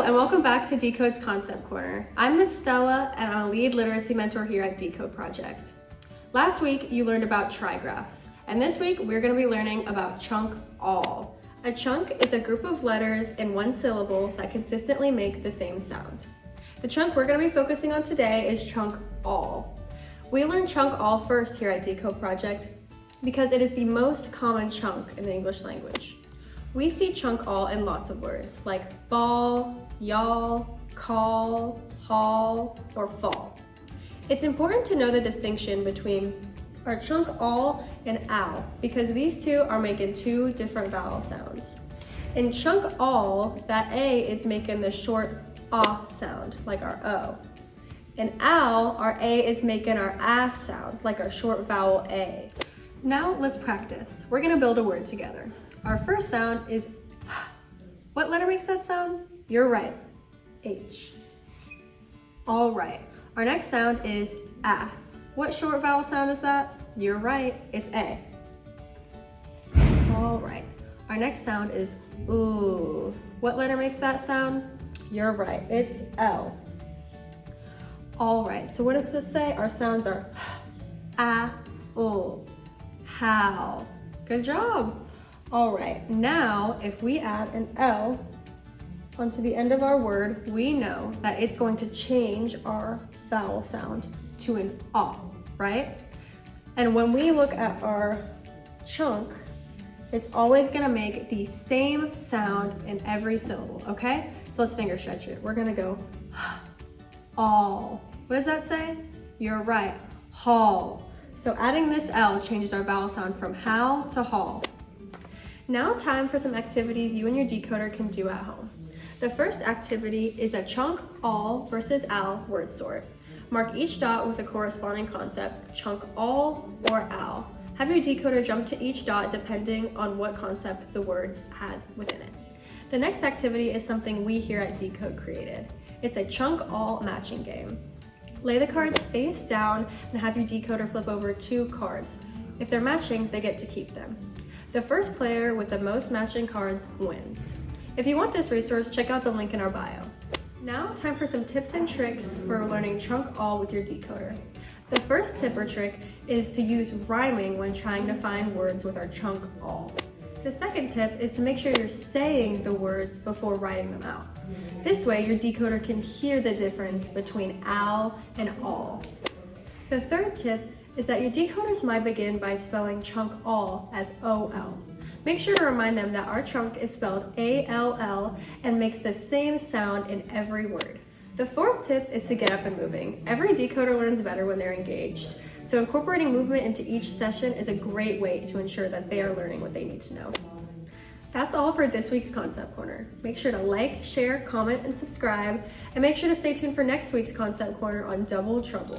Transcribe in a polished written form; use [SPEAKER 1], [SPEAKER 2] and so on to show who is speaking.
[SPEAKER 1] and welcome back to Decode's Concept Corner. I'm Miss Stella, and I'm a lead literacy mentor here at Decode Project. Last week, you learned about trigraphs, and this week, we're going to be learning about chunk all. A chunk is a group of letters in one syllable that consistently make the same sound. The chunk we're going to be focusing on today is chunk all. We learned chunk all first here at Decode Project because it is the most common chunk in the English language. We see chunk all in lots of words like ball, y'all, call, haul, or fall. It's important to know the distinction between our chunk all and ow because these two are making two different vowel sounds. In chunk all, that A is making the short ah sound like our O. In ow, our A is making our ah sound like our short vowel A. Now let's practice. We're gonna build a word together. Our first sound is h. What letter makes that sound? You're right, H. All right. Our next sound is ah. What short vowel sound is that? You're right, it's A. All right. Our next sound is ooh. What letter makes that sound? You're right, it's L. All right, so what does this say? Our sounds are ah, ooh, how. Good job. All right, now if we add an L onto the end of our word, we know that it's going to change our vowel sound to an ah, right? And when we look at our chunk, it's always gonna make the same sound in every syllable, okay? So let's finger stretch it. We're gonna go all. What does that say? You're right, haul. So adding this L changes our vowel sound from how to haul. Now time for some activities you and your decoder can do at home. The first activity is a chunk all versus al word sort. Mark each dot with a corresponding concept, chunk all or al. Have your decoder jump to each dot depending on what concept the word has within it. The next activity is something we here at Decode created. It's a chunk all matching game. Lay the cards face down and have your decoder flip over 2 cards. If they're matching, they get to keep them. The first player with the most matching cards wins. If you want this resource, check out the link in our bio. Now, time for some tips and tricks for learning chunk all with your decoder. The first tip or trick is to use rhyming when trying to find words with our chunk all. The second tip is to make sure you're saying the words before writing them out. This way, your decoder can hear the difference between al and all. The third tip is that your decoders might begin by spelling chunk all as OL. Make sure to remind them that our chunk is spelled ALL and makes the same sound in every word. The fourth tip is to get up and moving. Every decoder learns better when they're engaged, so incorporating movement into each session is a great way to ensure that they are learning what they need to know. That's all for this week's Concept Corner. Make sure to like, share, comment, and subscribe, and make sure to stay tuned for next week's Concept Corner on Double Trouble.